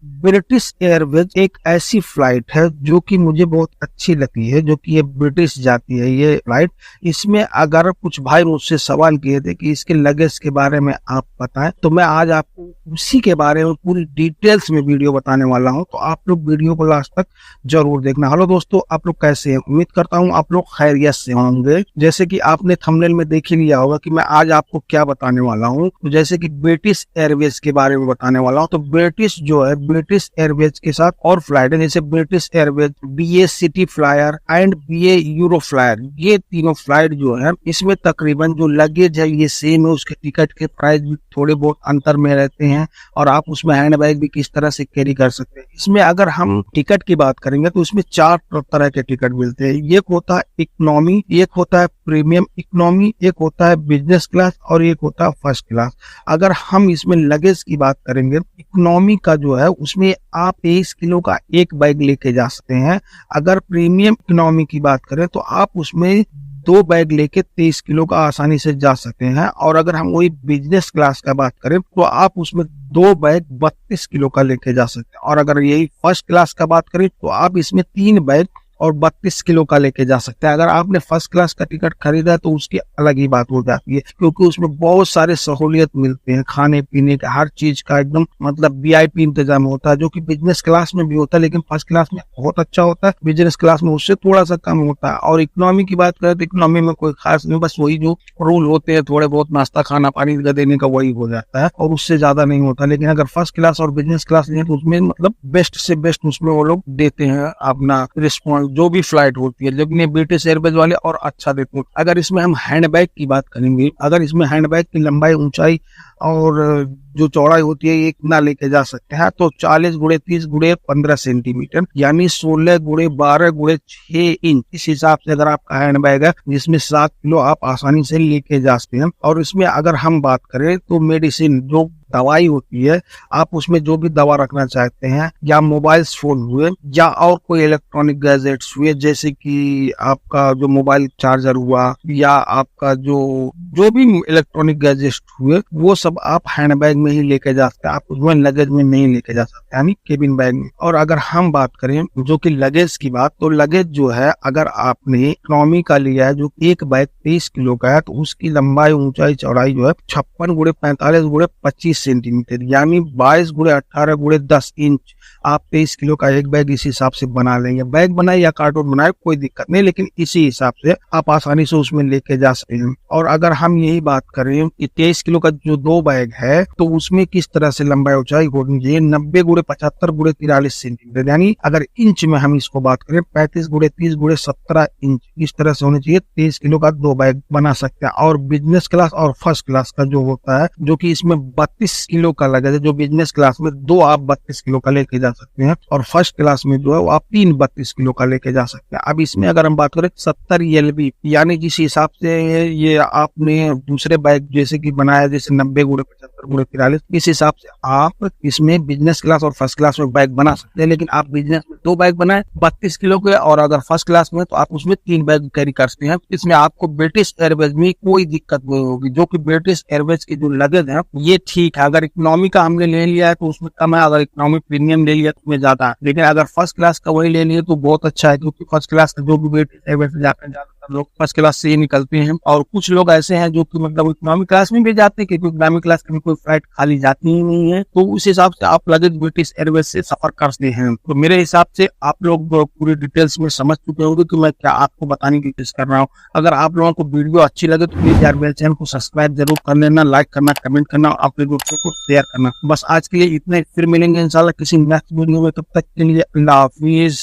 British Airways एक ऐसी flight है जो कि मुझे बहुत अच्छी लगती है, जो कि ये ब्रिटिश जाती है ये फ्लाइट। इसमें अगर कुछ भाई मुझसे सवाल किए थे कि इसके लगेज के बारे में आप बताएं, तो मैं आज आपको उसी के बारे में पूरी डिटेल्स में वीडियो बताने वाला हूं। तो आप लोग वीडियो को लास्ट तक जरूर देखना। हेलो दोस्तों, आप लोग कैसे हैं? उम्मीद करता हूं आप लोग खैरियत से होंगे। जैसे कि आपने थंबनेल में देख ही लिया होगा कि मैं आज आपको क्या बताने वाला हूं। तो जैसे कि ब्रिटिश एयरवेज के बारे में बताने वाला हूं। तो ब्रिटिश जो है, ब्रिटिश एयरवेज के साथ और फ्लाइट है, जैसे British Airways, BA city flyer and BA euro flyer, ये तीनों फ्लाइट जो है इसमें तकरीबन जो लगेज है ये सेम है। उसके टिकट के प्राइस भी थोड़े बहुत अंतर में रहते हैं और आप उसमें हैंड बैग भी किस तरह से कैरी कर सकते हैं। इसमें अगर हम टिकट की बात करेंगे तो इसमें 4 तरह के टिकट मिलते हैं। एक होता है इकोनॉमी, एक होता है प्रीमियम इकोनॉमी, एक होता है बिजनेस क्लास और एक होता है फर्स्ट क्लास। अगर हम इसमें लगेज की बात करेंगे, इकोनॉमी का जो है उसमें आप 23 किलो का एक बैग लेके जा सकते हैं। अगर प्रीमियम इकोनॉमी की बात करें तो आप उसमें 2 बैग लेके 23 किलो का आसानी से जा सकते हैं। और अगर हम वही बिजनेस क्लास का बात करें तो आप उसमें 2 बैग 32 किलो का लेके जा सकते हैं। और अगर यही फर्स्ट क्लास का बात करें तो आप इसमें 3 बैग और 32 किलो का लेके जा सकते हैं। अगर आपने फर्स्ट क्लास का टिकट खरीदा है तो उसकी अलग ही बात हो जाती है, क्योंकि उसमें बहुत सारे सहूलियत मिलते हैं, खाने पीने का हर चीज का एकदम मतलब VIP इंतजाम होता है, जो कि बिजनेस क्लास में भी होता है लेकिन फर्स्ट क्लास में बहुत अच्छा होता है। बिजनेस क्लास में उससे थोड़ा सा कम होता है। और इकोनॉमी की बात करें तो इकोनॉमी में कोई खास नहीं, बस वही जो रूल होते हैं, थोड़े बहुत नाश्ता खाना पानी का देने का वही हो जाता है और उससे ज्यादा नहीं होता। लेकिन अगर फर्स्ट क्लास और बिजनेस क्लास लें तो उसमें मतलब बेस्ट से बेस्ट उसमें वो लोग देते हैं अपना रिस्पॉन्स, जो भी फ्लाइट होती है। लेकिन ये ब्रिटिश एयरवेज वाले और अच्छा देते हैं। अगर इसमें हम हैंडबैग की बात करेंगे, अगर इसमें हैंडबैग की लंबाई ऊंचाई और जो चौड़ाई होती है ये कितना लेके जा सकते हैं, तो 40 गुणे 30 गुणे 15 सेंटीमीटर, यानी 16 गुणे 12 गुणे 6 इंच। इस हिसाब से अगर आपका हैंडबैग है जिसमें 7 किलो आप आसानी से लेके जा सकते हैं। और इसमें अगर हम बात करें तो मेडिसिन, जो दवाई होती है, आप उसमें जो भी दवा रखना चाहते हैं, या मोबाइल फोन हुए या और कोई इलेक्ट्रॉनिक गैजेट्स हुए, जैसे कि आपका जो मोबाइल चार्जर हुआ या आपका जो भी इलेक्ट्रॉनिक गैजेट्स हुए, वो सब आप हैंडबैग में ही लेके जा सकते हैं। आप उसमें लगेज में नहीं लेके जा सकते, यानी केबिन बैग में। और अगर हम बात करें जो कि लगेज की बात, तो लगेज जो है अगर आपने इकोनॉमी का लिया है जो एक बैग 23 किलो का है, तो उसकी लंबाई ऊंचाई चौड़ाई जो है 56 गुणे 45 गुणे 25 सेंटीमीटर, यानी 22 गुणे 18 गुणे 10 इंच। आप 23 किलो का एक बैग इस हिसाब से बना लेंगे। बैग बनाए या कार्टून बनाए कोई दिक्कत नहीं, लेकिन इसी हिसाब से आप आसानी से उसमें लेके जा सकते हैं। और अगर हम यही बात करें कि 23 किलो का जो 2 बैग है तो उसमें किस तरह से लंबाई ऊंचाई होनी चाहिए, 90 गुणे 75 गुणे 43 सेंटीमीटर, यानी अगर इंच में हम इसको बात करें 35 गुणे 30 गुणे 17 इंच, इस तरह से होनी चाहिए। 23 किलो का 2 बैग बना सकते हैं। और बिजनेस क्लास और फर्स्ट क्लास का जो होता है, जो कि इसमें 32 किलो का लगेज है, जो बिजनेस क्लास में 2 आप 32 किलो का लेके जा सकते हैं और फर्स्ट क्लास में जो है वो आप 3 32 किलो का लेके जा सकते हैं। अब इसमें अगर हम बात करें 70 LB, यानी जिस हिसाब से ये आपने दूसरे बैग जैसे कि बनाया, जैसे 90 गुणे 75 गुणे 43, इस हिसाब से आप इसमें बिजनेस क्लास और फर्स्ट क्लास में बैग बना सकते हैं। लेकिन आप बिजनेस में 2 बैग बनाए 32 किलो के, और अगर फर्स्ट क्लास में तो आप उसमें 3 बैग कैरी कर सकते हैं। इसमें आपको ब्रिटिश एयरवेज में कोई दिक्कत नहीं होगी, जो कि ब्रिटिश एयरवेज की जो लगेज है ये ठीक है। अगर इकोनॉमी का हमने ले लिया है तो उसमें कम है, अगर इकोनॉमी प्रीमियम ले लिया तो उसमें ज्यादा है। लेकिन अगर फर्स्ट क्लास का वही ले लिया तो बहुत अच्छा है, क्योंकि फर्स्ट क्लास का जो भी ब्रिटिश एयरवेज से जाकर ज्यादातर लोग फर्स्ट क्लास से ही निकलते हैं। और कुछ लोग ऐसे हैं जो कि मतलब इकोनॉमी क्लास में भी जाते हैं, क्योंकि इकोनॉमी क्लास में कोई फ्लाइट खाली जाती ही नहीं है। तो उस हिसाब से आप लगेज ब्रिटिश एयरवेज से सफर करते हैं। तो मेरे हिसाब से आप लोग पूरी डिटेल्स में समझ चुके होंगे कि मैं क्या आपको बताने की कोशिश कर रहा हूँ। अगर आप लोगों को वीडियो अच्छी लगे तो प्लीज यार मेरे चैनल को सब्सक्राइब जरूर कर लेना, लाइक करना, कमेंट करना और अपने दोस्तों को शेयर करना। बस आज के लिए इतना ही, फिर मिलेंगे इंशाल्लाह किसी नेक्स्ट वीडियो में। तब तक के लिए अल्लाह हाफिज।